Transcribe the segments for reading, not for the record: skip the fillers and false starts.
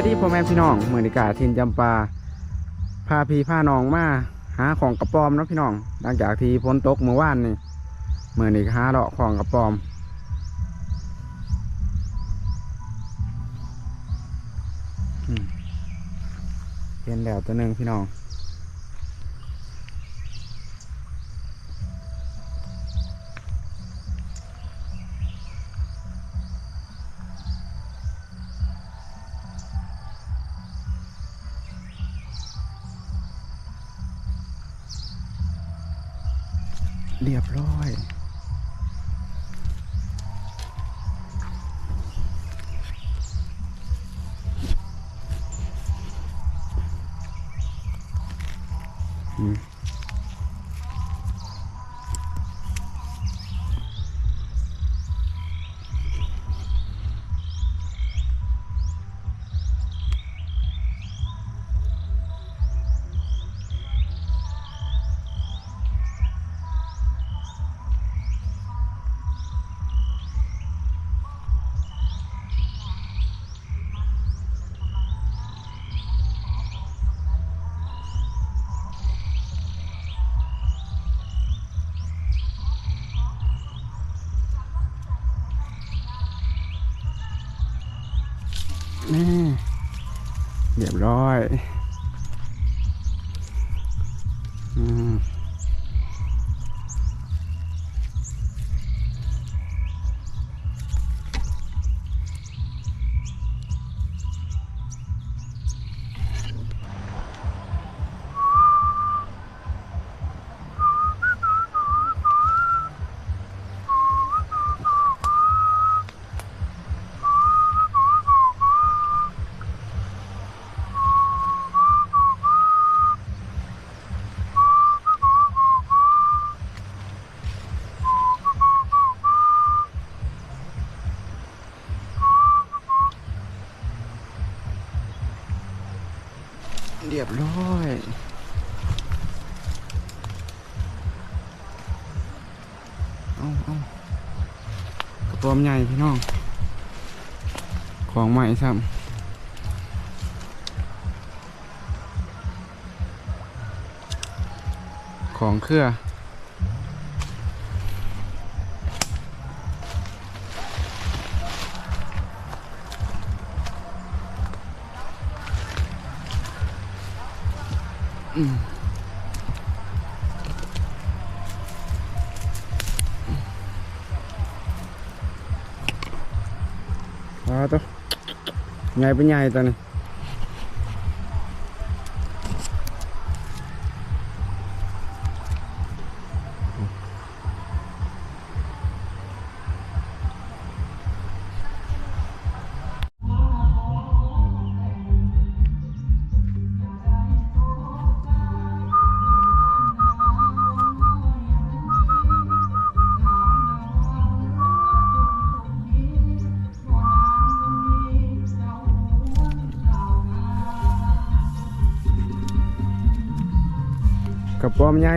ดีพ่อแม่พี่น้องเมืองนิกาทินจำปาพาพี่พาน้องมาหาของกระปอมเนาะพี่น้องหลังจากที่ฝนตกเมื่อวานนี่เมื่อนี้หาเลาะของกระปอมเห็นแล้วตัวหนึ่งพี่น้องเรียบร้อยนี่เรียบร้อยเรียบร้อยเอากระปอมใหญ่พี่น้องของใหม่ซ้ำของเครือตัวใหญ่เป็นใหญ่ตัวนี้กระปอมใหญ่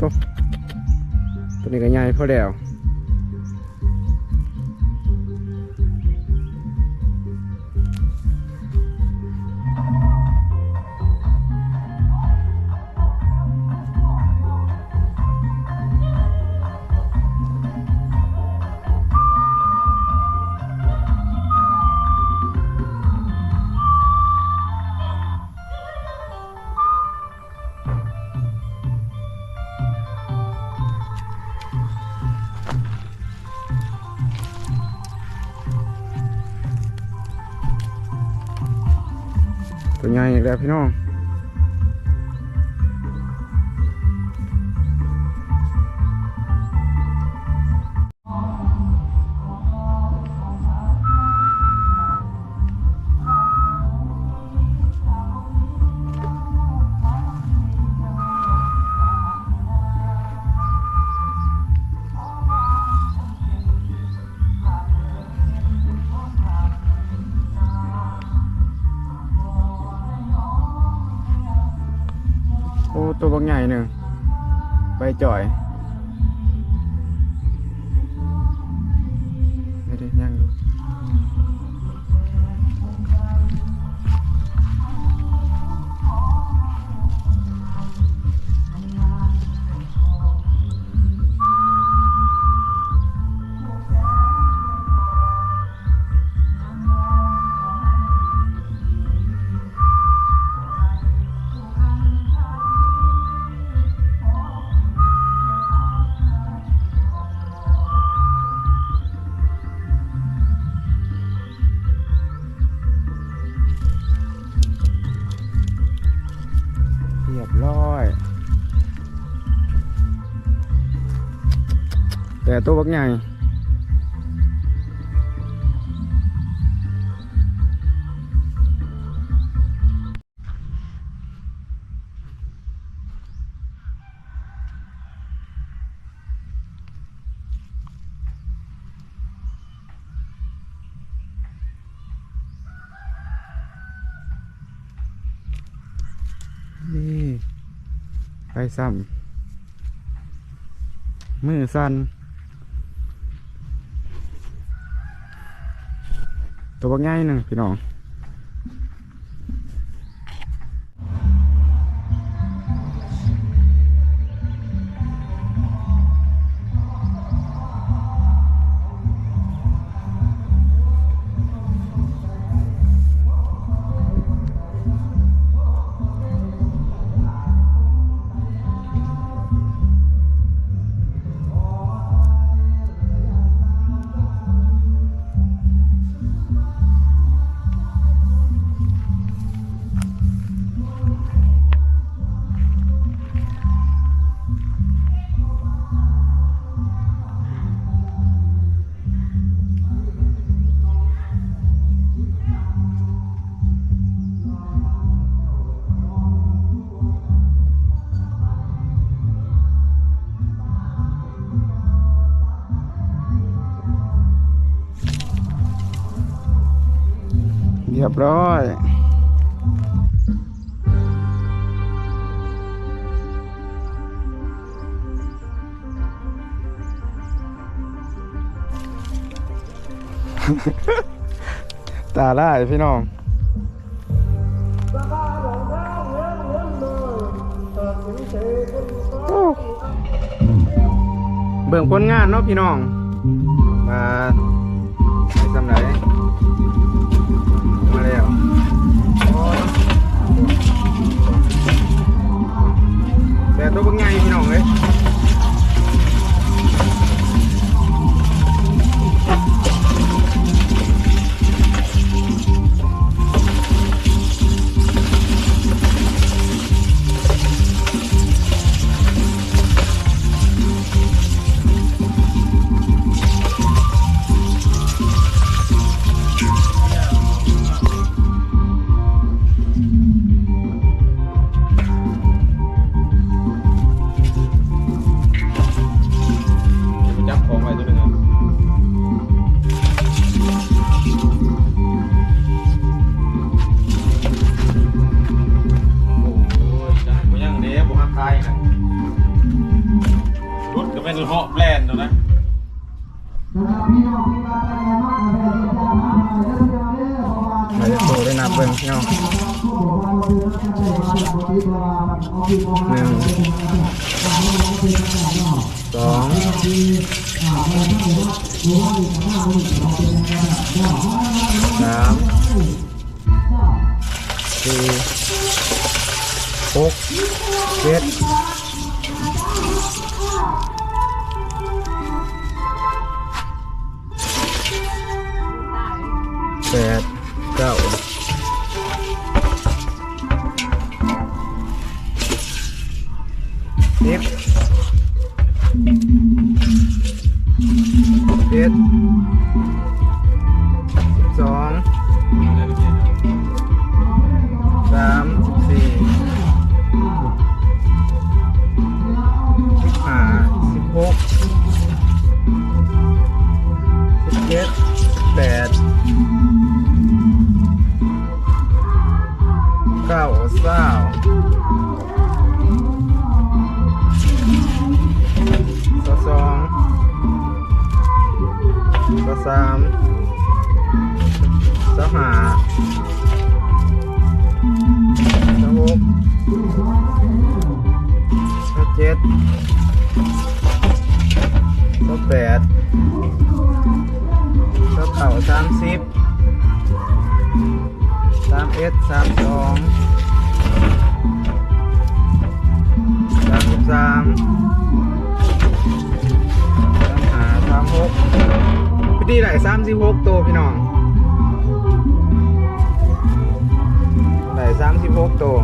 ตัวนี้ก็ใหญ่พอแล้วตัวใหญ่อีกแล้วพี่น้องโอ้ตัวบางใหญ่หนึ่งไปจ่อยเดี๋ยวย่างดู แต่ตัวบักใหญ่นี่ไปซ้ำมือสั่นตัวบักใหญ่หนึ่งพี่น้องเรียบร้อยตาล่าพี่น้องเบิ่งผลงานเนาะพี่น้องมาไปทำไรมาแล้วแต่ตัวเป็นไงพี่น้องเลยเป็นเหาะแบรนด์นะมาจะโตได้นับเบิ่งพี่น้อง1 พี่ดีไหล36ตัวพี่น้องไหล36ตัว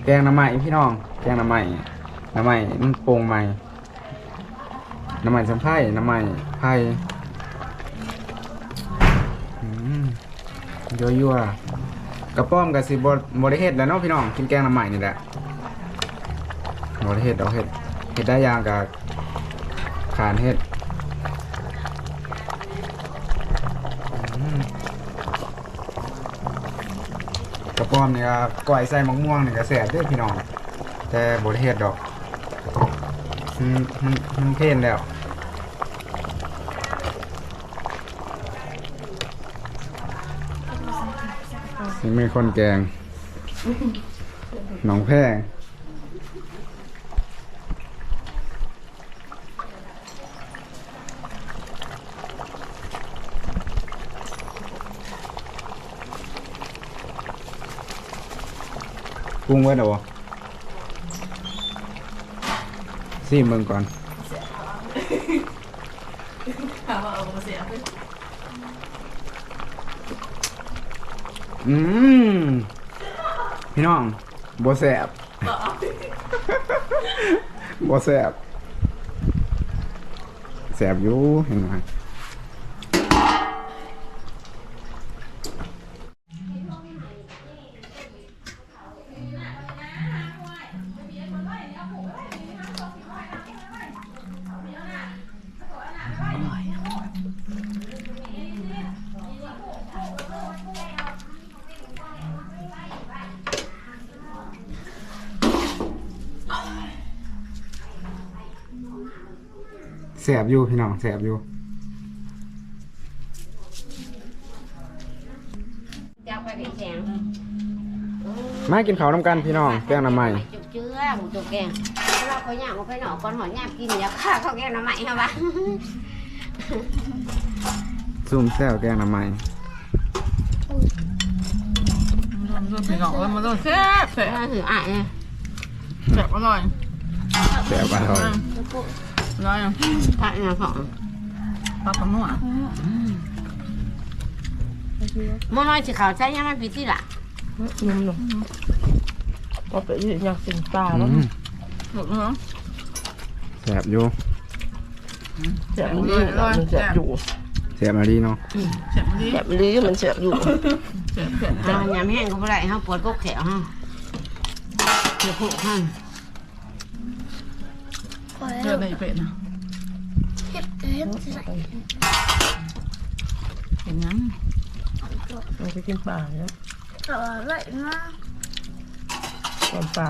แกงน้ำใหม่พี่น้องแกงน้ำใหม่มันโป่งใหม่ น้ำมันสัมไพ่น้ำมันไผ่ยั่วๆกระป้อมกับสิบริเฮ็ดแล้วเนาะพี่น้องกินแกงน้ำมันนี่แหละบริเฮ็ดเอาเฮ็ดได้อย่างกับขานเฮ็ดกระป้อมนี่ก็ก้อยใส่มะม่วงนี่ก็แซ่บเด้อพี่น้องแต่บริเฮ็ดดอกมันเพ่นแล้วนี่มีคนแกงหนองแพร่ปรุงไว้เดี๋ยวซิมเบิ่งก่อนถามว่าเอามาเสียพี่น้องบ่แซ่บบ่แซ่บแซ่บอยู่เห็นไหมแสบอยู่พี่น้องแสบอยู่มากินข้าวน้ำกันพี่น้องแกงน้ำใหม่จุกเจื้อหมูจุกแกงเราเขาย่างมาไปหนอก่อนหอยย่างกินเดี๋ยวข้าเขาแกงน้ำใหม่ครับวะซุ่มแซ่บแกงน้ำใหม่มันเป็นของมันต้องแซ่บแซ่บ ถืออ่ะเนี่ยแซ่บอร่อยแซ่บอร่อยร้อยผักเนี่ยของปลาปลาหม้อมันน้อยสิเขาใช้ยังมันผิดที่ละนุ่มๆก็ไปอยากกินปลาแล้วหมดแล้วแซ่บอยู่แซ่บเลยแซ่บอยู่แซ่บมาดีเนาะแซ่บดีแซ่บดีมันแซ่บอยู่แซ่บแซ่บยำแห้งก็ไม่ได้ฮะปวดกกแขวฮะเดี๋ยวพวกท่านเลือดในเป็ดนะเห็นยังเราจะกินปลาเนี่ยอะไรนะกินปลา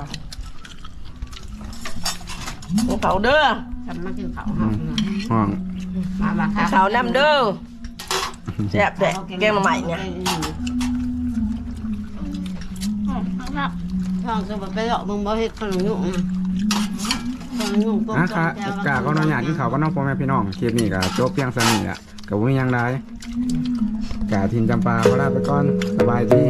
เขาเด้อทำมากินเขาห้องมาเขาน้ำเด้อแซ่บแดกแกงใหม่เนี่ยช่องจะไปหลอกมึงบ่เฮ็ดขนมยุ่งนะคะกาก็น้องหยาดกินข้าวก็น้องพ่อแม่พี่น้องคลิปนี้ก็จบเพียงสนิทอ่ะกับวิ่งยังได้กาทินจำปาก็ลาไปก่อนสบายดี